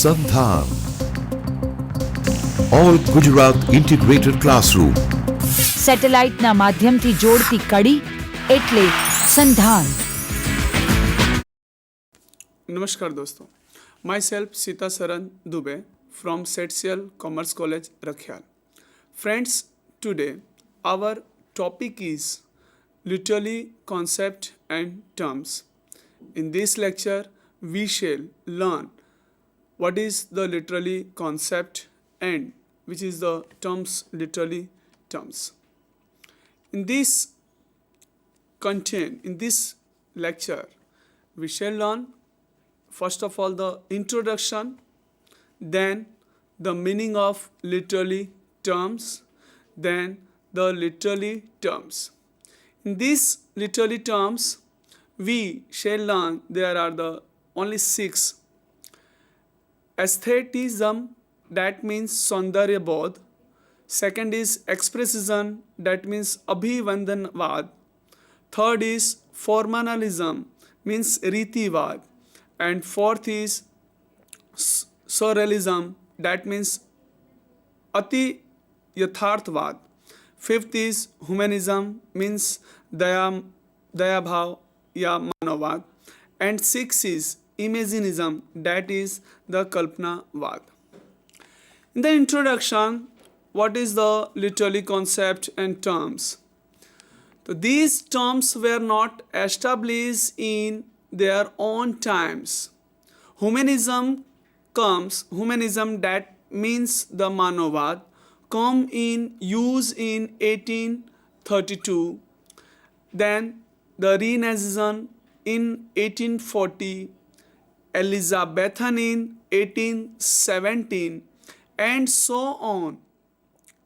Sandhan. All Gujarat Integrated Classroom. સેટેલાઇટના માધ્યમથી જોડતી કડી એટલે સંધાન. नमस्कार दोस्तों, my self Sita Saran Dubey from SETCL Commerce College Rakhyal. Friends, today our topic is literally concept and terms. In this lecture, we shall learn what is the literally concept and which is the terms literally terms. In this lecture, we shall learn first of all the introduction, then the meaning of literally terms, then the literally terms. In these literally terms, we shall learn there are the only 6. Aestheticism, that means Saundarya Bodh. Second is expressism, that means Abhivandanvad. Third is formalism, means Ritivad. And fourth is surrealism, that means Ati Yatharthvad. Fifth is humanism, means Daya Bhav ya Manavad. And sixth is imaginism, that is the Kalpnavad. In the introduction, what is the literary concept and terms? So these terms were not established in their own times. Humanism, that means the Manavad, come in use in 1832. Then the Renaissance in 1840, Elizabethan in 1817, and so on.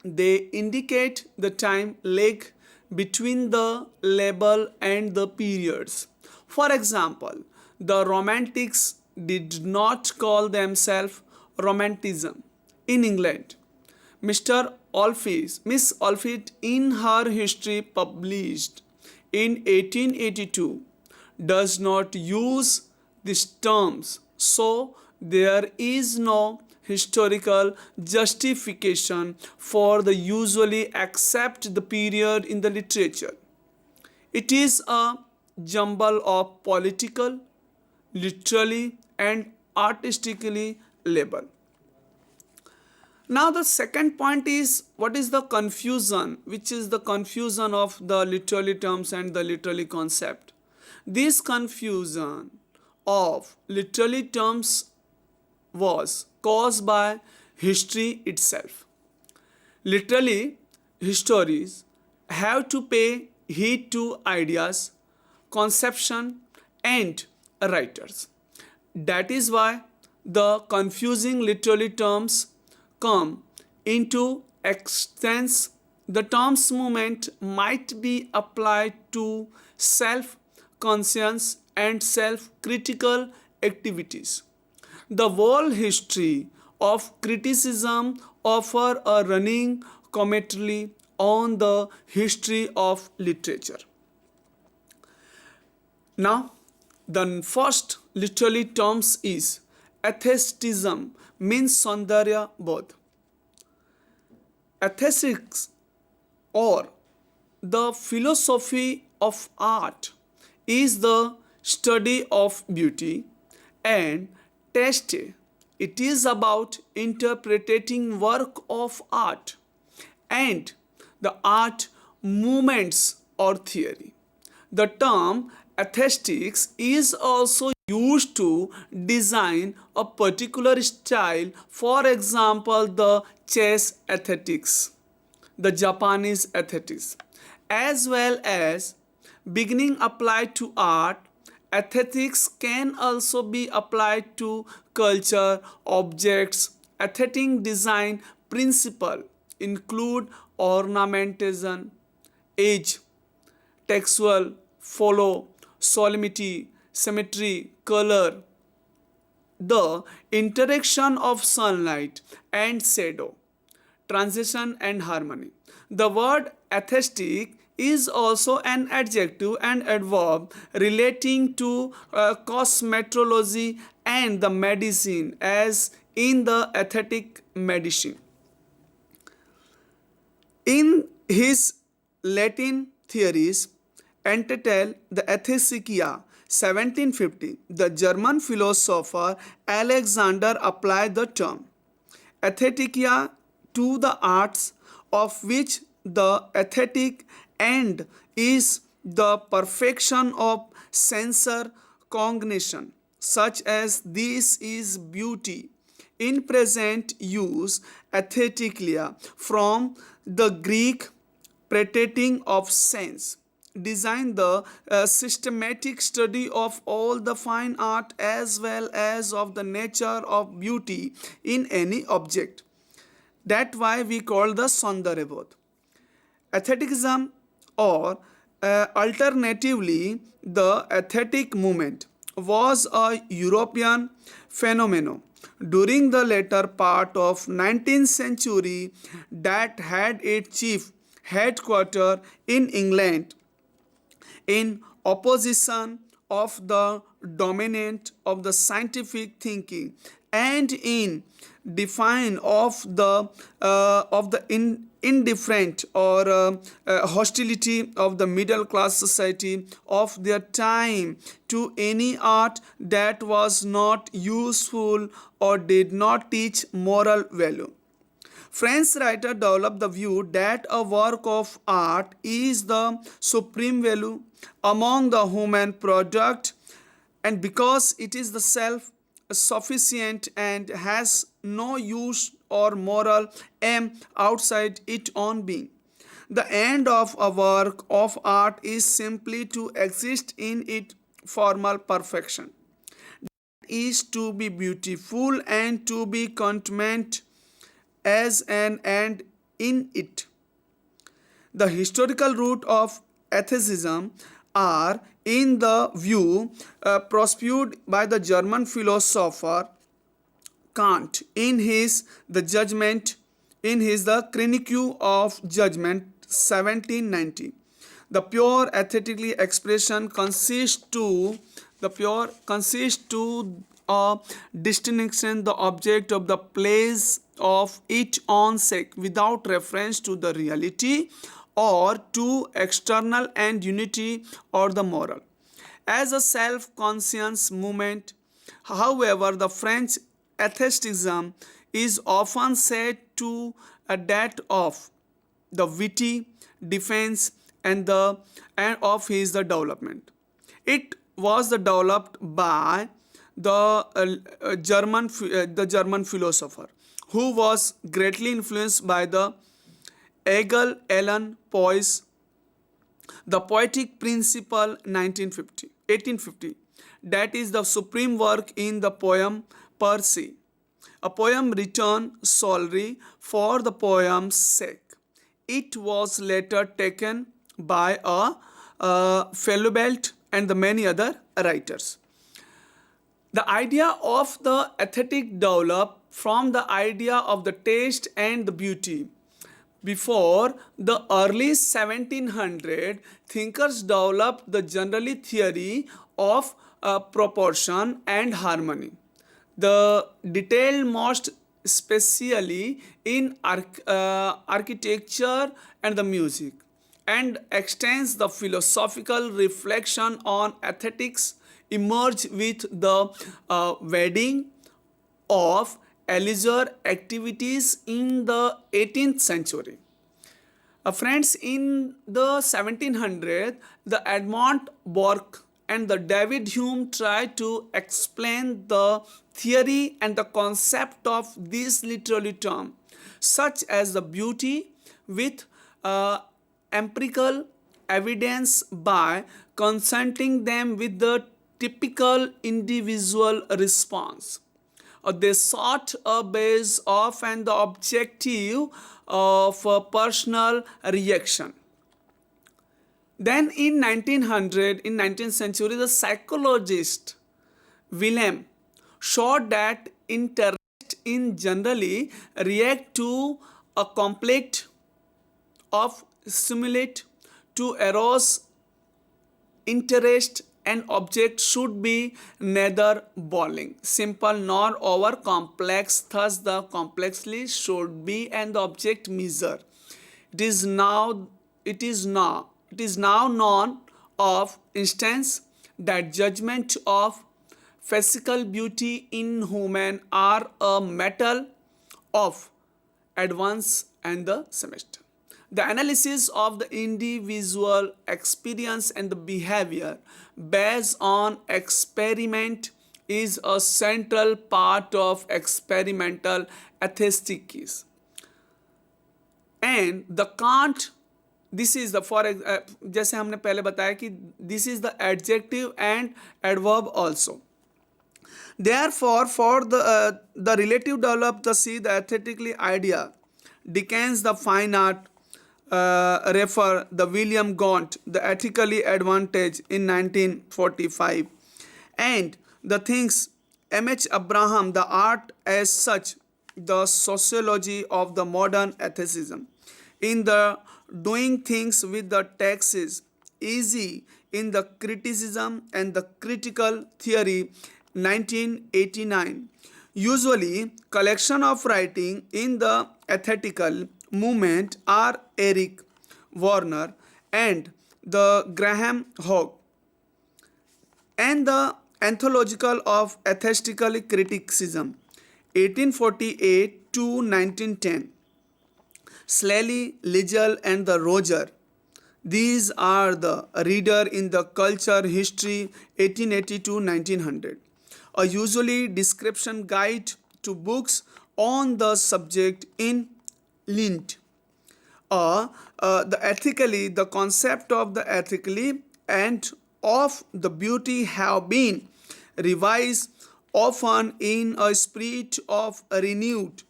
They indicate the time lag between the label and the periods. For example, the Romantics did not call themselves Romanticism in England. Miss Alfitt in her history published in 1882 does not use these terms, so there is no historical justification for the usually accept the period in the literature. It is a jumble of political, literally and artistically label. Now the second point is what is the confusion, which is the confusion of the literary terms and the literary concept. This confusion of literary terms was caused by history itself. Literally, historians have to pay heed to ideas, conception and writers. That is why the confusing literary terms come into existence. The terms movement might be applied to self-conscious and self-critical activities. The whole history of criticism offer a running commentary on the history of literature. Now, the first literary terms is aestheticism, means Saundarya Bodh. Aesthetics or the philosophy of art is the study of beauty and taste. It is about interpreting work of art and the art movements or theory. The term aesthetics is also used to design a particular style, for example the chess aesthetics, the Japanese aesthetics, as well as beginning applied to art. Aesthetics can also be applied to culture, objects. Aesthetic design principles include ornamentation, age, textual, follow, solemnity, symmetry, color, the interaction of sunlight and shadow, transition and harmony. The word aesthetic is also an adjective and adverb relating to cosmetology and the medicine, as in the aesthetic medicine. In his Latin theories, entitled the Ethicicia 1750, the German philosopher Alexander applied the term Aesthetica to the arts, of which the aesthetic end is the perfection of sensor cognition, such as this is beauty. In present use, aesthetically from the Greek predicating of sense, design the systematic study of all the fine art as well as of the nature of beauty in any object. That's why we call the Saundaryabodh. Aestheticism, or alternatively the aesthetic movement, was a European phenomenon during the later part of 19th century that had its chief headquarters in England, in opposition of the dominant of the scientific thinking and in define of the indifferent or hostility of the middle class society of their time to any art that was not useful or did not teach moral value. French writer developed the view that a work of art is the supreme value among the human product, and because it is the self sufficient and has no use or moral aim outside its own being. The end of a work of art is simply to exist in its formal perfection, is to be beautiful and to be content as an end in it. The historical root of aestheticism are in the view pursued by the German philosopher Kant in his The Judgment, in his The Critique of Judgment 1790. The pure aesthetically expression consists to a distinction the object of the place of its own sake without reference to the reality or to external and unity or the moral. As a self-conscious movement, however, the French aestheticism is often said to that of the witty defense and of his the development. It was developed by the German philosopher who was greatly influenced by the Egil Allan Poe's The Poetic Principle 1850. That is the supreme work in the poem Percy, a poem written solely for the poem's sake. It was later taken by Flaubert and the many other writers. The idea of the aesthetic developed from the idea of the taste and the beauty. Before the early 1700s, thinkers developed the general theory of proportion and harmony. The detail most especially in architecture and the music, and extends the philosophical reflection on aesthetics emerged with the wedding of leisure activities in the 18th century. Friends, in the 1700s, the Edmund Burke and the David Hume tried to explain the theory and the concept of this literary term, such as the beauty, with empirical evidence by consulting them with the typical individual response. They sought a base of and the objective of a personal reaction. Then in 19th century, the psychologist Wilhelm showed that interest in generally react to a conflict of stimulate to arouse interest an object should be neither boring, simple nor over complex. Thus, the complexly should be and the object measure. It is now known of instance that judgment of physical beauty in human are a matter of advance and the semester. The analysis of the individual experience and the behavior based on experiment is a central part of experimental ethics. And the Kant, this is the जैसे हमने पहले बताया कि this is the adjective and adverb also. Therefore, for the relative develop the see the aesthetically idea, Dickens the fine art refer the William Gaunt the ethically advantage in 1945, and the things M.H. Abraham the art as such the sociology of the modern ethicism in the doing things with the taxes easy in the criticism and the critical theory 1989. Usually collection of writing in the ethical movement are Eric Warner and the Graham Hogg, and the Anthological of Ethical Criticism 1848 to 1910. Slally, Liddell and the Roger. These are the reader in the Culture History 1880 to 1900. A usually description guide to books on the subject in Lind. The concept of the ethically and of the beauty have been revised often in a spirit of renewed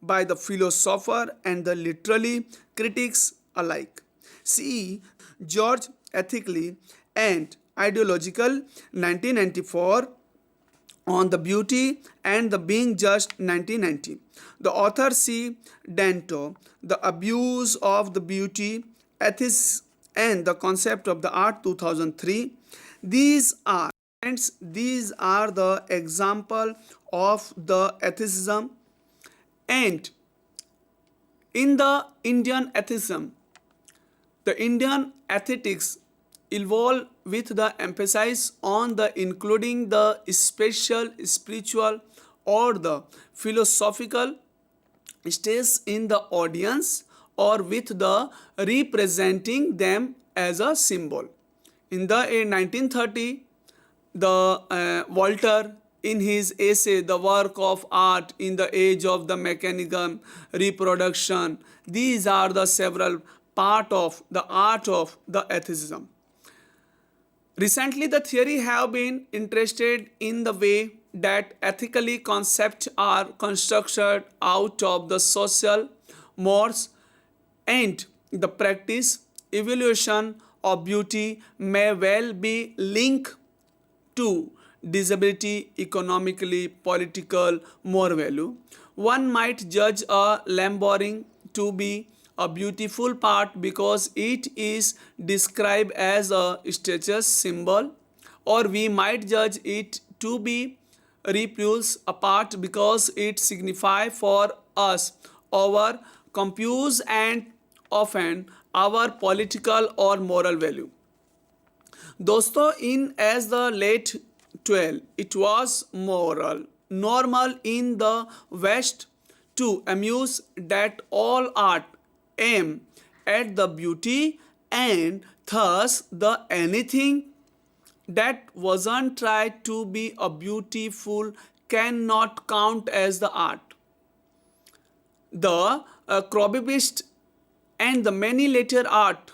by the philosopher and the literary critics alike. See George Ethically and Ideological 1994, on the Beauty and the Being Just 1990. The author C. Danto, The Abuse of the Beauty, Ethics and the Concept of the Art 2003. These are the example of the ethicism. And in the Indian ethicism, the Indian ethics evolve with the emphasis on the including the special, spiritual or the philosophical states in the audience, or with the representing them as a symbol. In 1930, the Walter in his essay The Work of Art in the Age of the Mechanical Reproduction, these are the several part of the art of the ethicism. Recently, the theory have been interested in the way that ethically concepts are constructed out of the social mores, and the practice evaluation of beauty may well be linked to disability, economically, political, moral value. One might judge a lamb to be a beautiful part because it is described as a status symbol, or we might judge it to be repulse apart because it signifies for us our compute and often our political or moral value. दोस्तों, in as the late 12, it was normal in the West to amuse that all art aim at the beauty, and thus the anything that wasn't tried to be a beautiful cannot count as the art. The Cubist and the many later art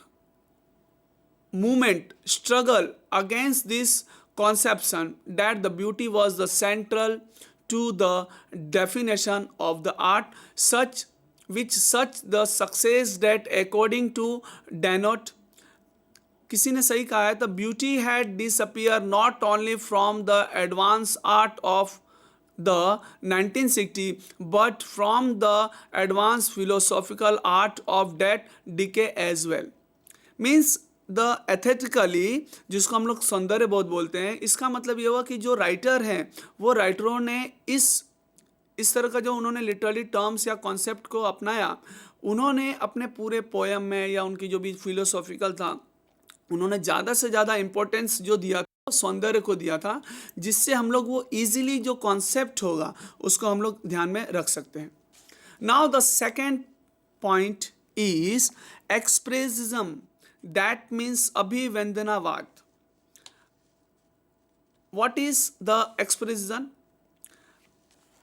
movement struggle against this conception that the beauty was the central to the definition of the art, such the success that according to Danot, किसी ने सही कहा है, the beauty had disappeared not only from the advanced art of the 1960 but from the advanced philosophical art of that decade as well. Means the aesthetically, जिसको हम लोग सौंदर्य बोध बोलते हैं, इसका मतलब ये हुआ कि जो राइटर हैं वो राइटरों ने इस तरह का जो उन्होंने लिटरली टर्म्स या कॉन्सेप्ट को अपनाया, उन्होंने अपने पूरे पोएम में या उनकी जो भी फिलोसॉफिकल था, उन्होंने ज़्यादा से ज़्यादा इम्पोर्टेंस जो दिया था वो सौंदर्य को दिया था, जिससे हम लोग वो इजीली जो कॉन्सेप्ट होगा उसको हम लोग ध्यान में रख सकते हैं. Now the second point is expressionism, that means अभिव्यंजनावाद. What is the expressionism?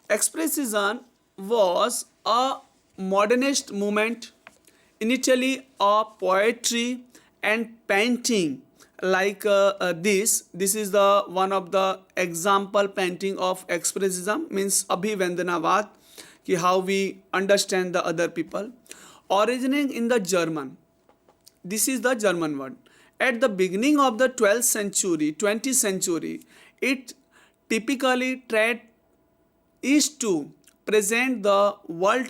Expressionism was a modernist movement, initially a poetry and painting like this. This is the one of the example painting of expressionism, means abhivendanavat, ki how we understand the other people. Originating in the German. This is the German word. At the beginning of the 20th century, it typically tried is to present the world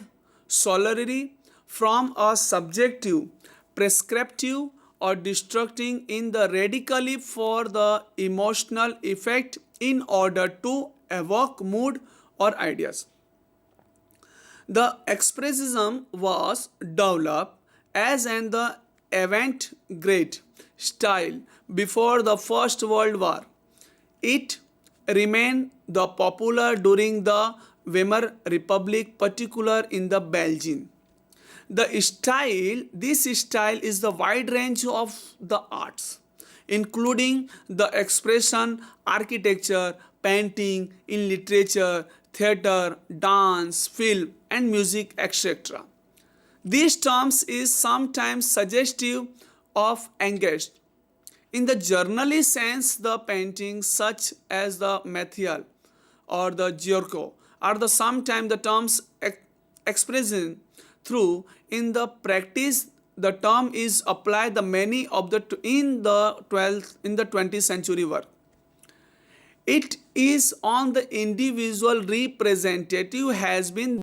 solely from a subjective, prescriptive, or destructing in the radically for the emotional effect in order to evoke mood or ideas. The expressionism was developed as in the avant-garde style before the First World War. It remained the popular during the Weimar Republic, particular in the Belgium. This style is the wide range of the arts, including the expression, architecture, painting, in literature, theater, dance, film, and music, etc. These terms is sometimes suggestive of engaged. In the journalist sense, the paintings such as the Mathiel or the Giorgio are the sometimes the terms expression through. In the practice, the term is applied the many of the in the 20th century work. It is on the individual representative has been